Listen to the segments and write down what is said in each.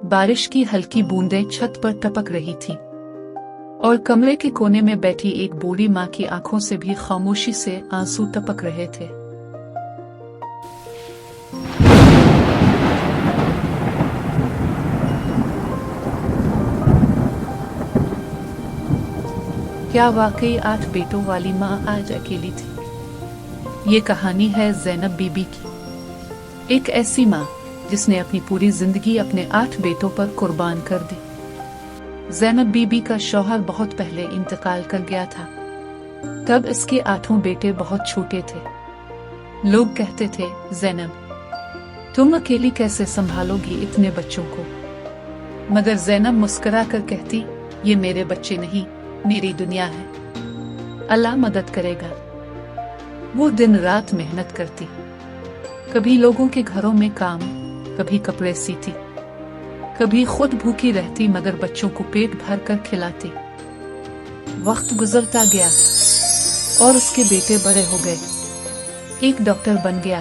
बारिश की हल्की बूंदें छत पर टपक रही थीं, और कमरे के कोने में बैठी एक बूढ़ी माँ की आंखों से भी खामोशी से आंसू टपक रहे थे। क्या वाकई 8 बेटों वाली माँ आज अकेली थी? ये कहानी है ज़ैनब बीबी की, एक ऐसी माँ जिसने अपनी पूरी जिंदगी अपने 8 बेटों पर कुर्बान कर दी। ज़ैनब बीबी का शौहर बहुत पहले इंतकाल कर गया था। तब इसके 8 बेटे बहुत छोटे थे। लोग कहते थे, ज़ैनब तुम अकेली कैसे संभालोगी इतने बच्चों को? मगर ज़ैनब मुस्कुरा कर कहती, ये मेरे बच्चे नहीं, मेरी दुनिया है, अल्लाह मदद करेगा। वो दिन रात मेहनत करती, कभी लोगों के घरों में काम, कभी कपड़े सीती, कभी खुद भूखी रहती मगर बच्चों को पेट भर कर खिलाती। वक्त गुजरता गया और उसके बेटे बड़े हो गए। एक डॉक्टर बन गया,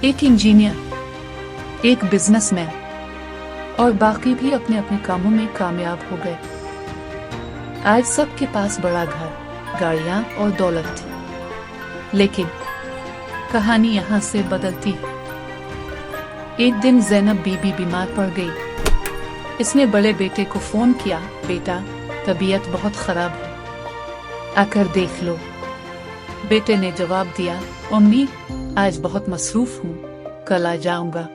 एक इंजीनियर, एक बिजनेसमैन, और बाकी भी अपने अपने कामों में कामयाब हो गए। आज सबके पास बड़ा घर, गाड़ियां और दौलत थी। लेकिन कहानी यहाँ से बदलती। एक दिन ज़ैनब बीबी बीमार पड़ गई। इसने बड़े बेटे को फोन किया, बेटा तबीयत बहुत खराब है, आकर देख लो। बेटे ने जवाब दिया, अम्मी आज बहुत मसरूफ हूँ, कल आ जाऊंगा।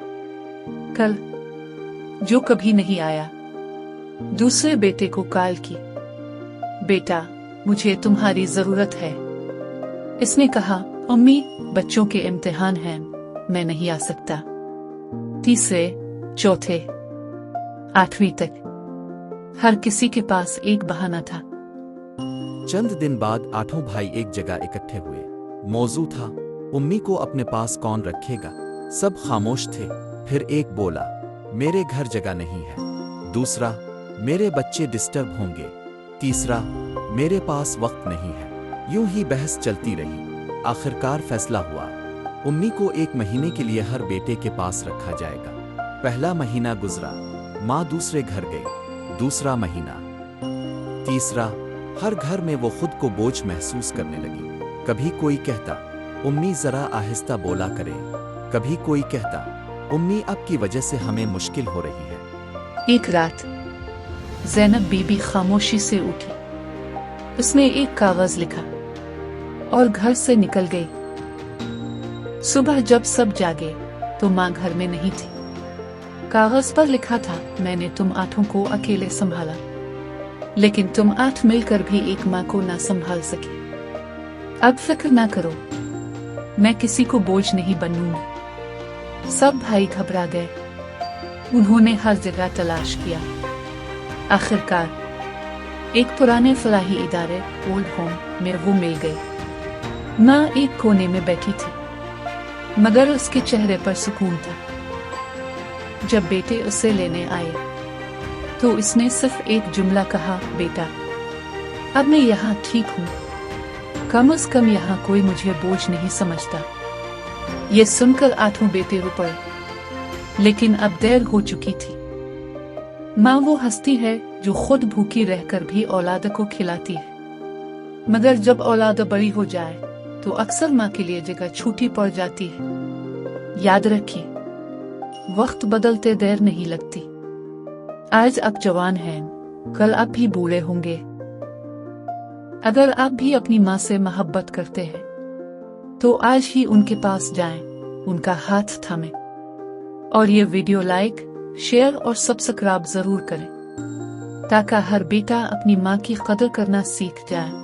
कल जो कभी नहीं आया। दूसरे बेटे को कॉल की, बेटा मुझे तुम्हारी जरूरत है। इसने कहा, अम्मी बच्चों के इम्तिहान हैं, मैं नहीं आ सकता। तीसरे, चौथे, 8वीं तक हर किसी के पास एक बहाना था। चंद दिन बाद 8 भाई एक जगह इकट्ठे हुए। मौजू था, उम्मी को अपने पास कौन रखेगा? सब खामोश थे। फिर एक बोला, मेरे घर जगह नहीं है। दूसरा, मेरे बच्चे डिस्टर्ब होंगे। तीसरा, मेरे पास वक्त नहीं है। यूं ही बहस चलती रही। आखिरकार फैसला हुआ, उम्मी को 1 महीने के लिए हर बेटे के पास रखा जाएगा। पहला महीना गुजरा, माँ दूसरे घर गई। दूसरा महीना, तीसरा, हर घर में वो खुद को बोझ महसूस करने लगी। कभी कोई कहता, उम्मी जरा आहिस्ता बोला करे। कभी कोई कहता, उम्मी अब की वजह से हमें मुश्किल हो रही है। एक रात ज़ैनब बीबी खामोशी से उठी। उसने एक कागज लिखा और घर से निकल गई। सुबह जब सब जागे तो माँ घर में नहीं थी। कागज पर लिखा था, मैंने तुम 8 को अकेले संभाला, लेकिन तुम 8 मिलकर भी एक माँ को ना संभाल सके। अब फिक्र ना करो, मैं किसी को बोझ नहीं बनूंगी। सब भाई घबरा गए। उन्होंने हर जगह तलाश किया। आखिरकार एक पुराने फलाही इदारे ओल्ड होम में वो मिल गई। माँ एक कोने में बैठी थी, मगर उसके चेहरे पर सुकून था। जब बेटे उसे लेने आए तो इसने सिर्फ एक जुमला कहा, बेटा अब मैं यहाँ ठीक हूँ, कम से कम यहाँ कोई मुझे बोझ नहीं समझता। ये सुनकर 8 बेटे रो पड़े, लेकिन अब देर हो चुकी थी। माँ वो हस्ती है जो खुद भूखी रहकर भी औलाद को खिलाती है, मगर जब औलाद बड़ी हो जाए तो अक्सर माँ के लिए जगह छूटी पड़ जाती है। याद रखिए, वक्त बदलते देर नहीं लगती। आज आप जवान हैं, कल आप भी बूढ़े होंगे। अगर आप भी अपनी माँ से मोहब्बत करते हैं तो आज ही उनके पास जाएं, उनका हाथ थामें, और ये वीडियो लाइक, शेयर और सब्सक्राइब जरूर करें, ताकि हर बेटा अपनी माँ की कदर करना सीख जाए।